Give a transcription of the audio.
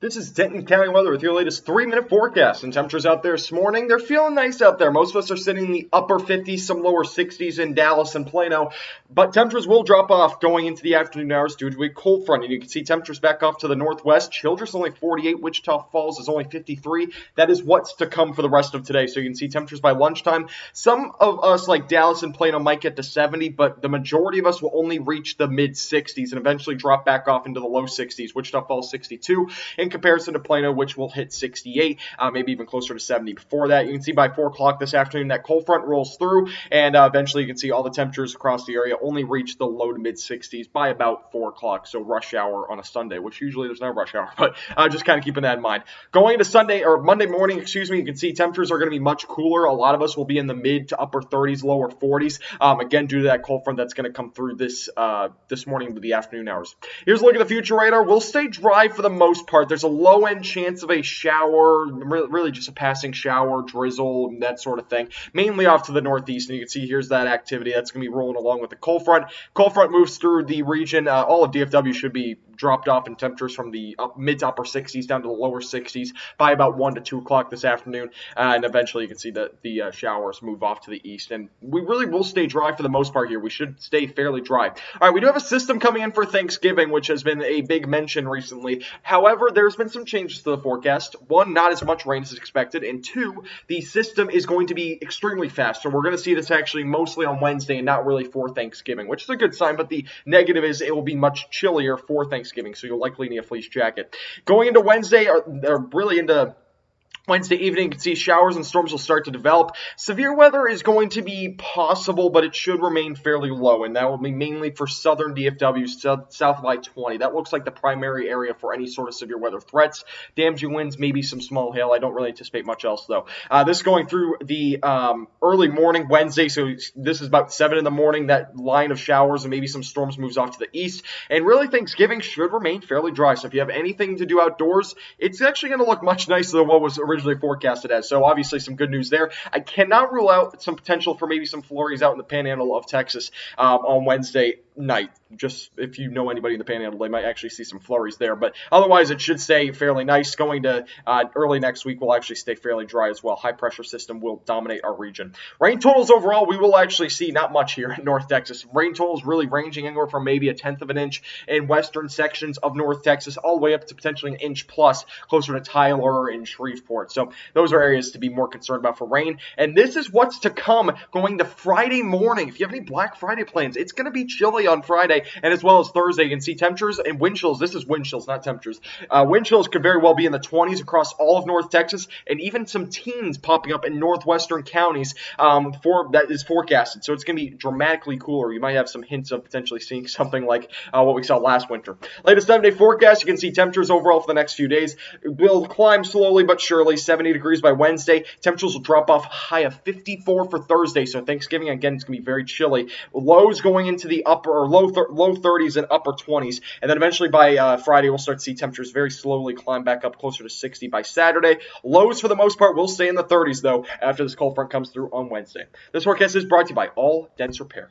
This is Denton County weather with your latest 3-minute forecast. And temperatures out there this morning, they're feeling nice out there. Most of us are sitting in the upper 50s, some lower 60s in Dallas and Plano. But temperatures will drop off going into the afternoon hours due to a cold front. And you can see temperatures back off to the northwest. Childress only 48, Wichita Falls is only 53. That is what's to come for the rest of today. So you can see temperatures by lunchtime. Some of us, like Dallas and Plano, might get to 70, but the majority of us will only reach the mid-60s and eventually drop back off into the low 60s. Wichita Falls 62. In comparison to Plano, which will hit 68, maybe even closer to 70 before that. You can see by 4 o'clock this afternoon that cold front rolls through, and eventually you can see all the temperatures across the area only reach the low to mid 60s by about 4 o'clock, so rush hour on a Sunday, which usually there's no rush hour, but just kind of keeping that in mind. Going into Sunday, or Monday morning, you can see temperatures are going to be much cooler. A lot of us will be in the mid to upper 30s, lower 40s, again, due to that cold front that's going to come through this morning to the afternoon hours. Here's a look at the future radar. We'll stay dry for the most part. There's a low-end chance of a shower, really just a passing shower, drizzle, that sort of thing, mainly off to the northeast. And you can see here's that activity that's going to be rolling along with the cold front. Cold front moves through the region. All of DFW should be dropped off in temperatures from the mid to upper 60s down to the lower 60s by about 1 to 2 o'clock this afternoon. And eventually you can see that the showers move off to the east. And we really will stay dry for the most part here. We should stay fairly dry. All right, we do have a system coming in for Thanksgiving, which has been a big mention recently. However, there's been some changes to the forecast. One, not as much rain as expected. And two, the system is going to be extremely fast. So we're going to see this actually mostly on Wednesday and not really for Thanksgiving, which is a good sign. But the negative is it will be much chillier for Thanksgiving, so you'll likely need a fleece jacket. Going into Wednesday, or really into Wednesday evening, you can see showers and storms will start to develop. Severe weather is going to be possible, but it should remain fairly low, and that will be mainly for southern DFW, south of I-20. That looks like the primary area for any sort of severe weather threats. Damaging winds, maybe some small hail. I don't really anticipate much else, though. This is going through the early morning Wednesday, so this is about 7 in the morning. That line of showers and maybe some storms moves off to the east, and really Thanksgiving should remain fairly dry. So if you have anything to do outdoors, it's actually going to look much nicer than what was originally forecasted as. So obviously some good news there. I cannot rule out some potential for maybe some flurries out in the panhandle of Texas on Wednesday night. Just if you know anybody in the panhandle, they might actually see some flurries there. But otherwise, it should stay fairly nice. Going to early next week, will actually stay fairly dry as well. High pressure system will dominate our region. Rain totals overall, we will actually see not much here in North Texas. Rain totals really ranging anywhere from maybe 1/10 of an inch in western sections of North Texas, all the way up to potentially an inch plus closer to Tyler and Shreveport. So those are areas to be more concerned about for rain. And this is what's to come going to Friday morning. If you have any Black Friday plans, it's going to be chilly on Friday and as well as Thursday. You can see temperatures and wind chills. This is wind chills, not temperatures. Wind chills could very well be in the 20s across all of North Texas, and even some teens popping up in northwestern counties that is forecasted. So it's going to be dramatically cooler. You might have some hints of potentially seeing something like what we saw last winter. Latest 7-day forecast, you can see temperatures overall for the next few days will climb slowly but surely. 70 degrees by Wednesday. Temperatures will drop off a high of 54 for Thursday. So Thanksgiving, again, it's going to be very chilly. Lows going into the upper or low 30s and upper 20s. And then eventually by Friday, we'll start to see temperatures very slowly climb back up closer to 60 by Saturday. Lows, for the most part, will stay in the 30s, though, after this cold front comes through on Wednesday. This forecast is brought to you by All Dents Repair.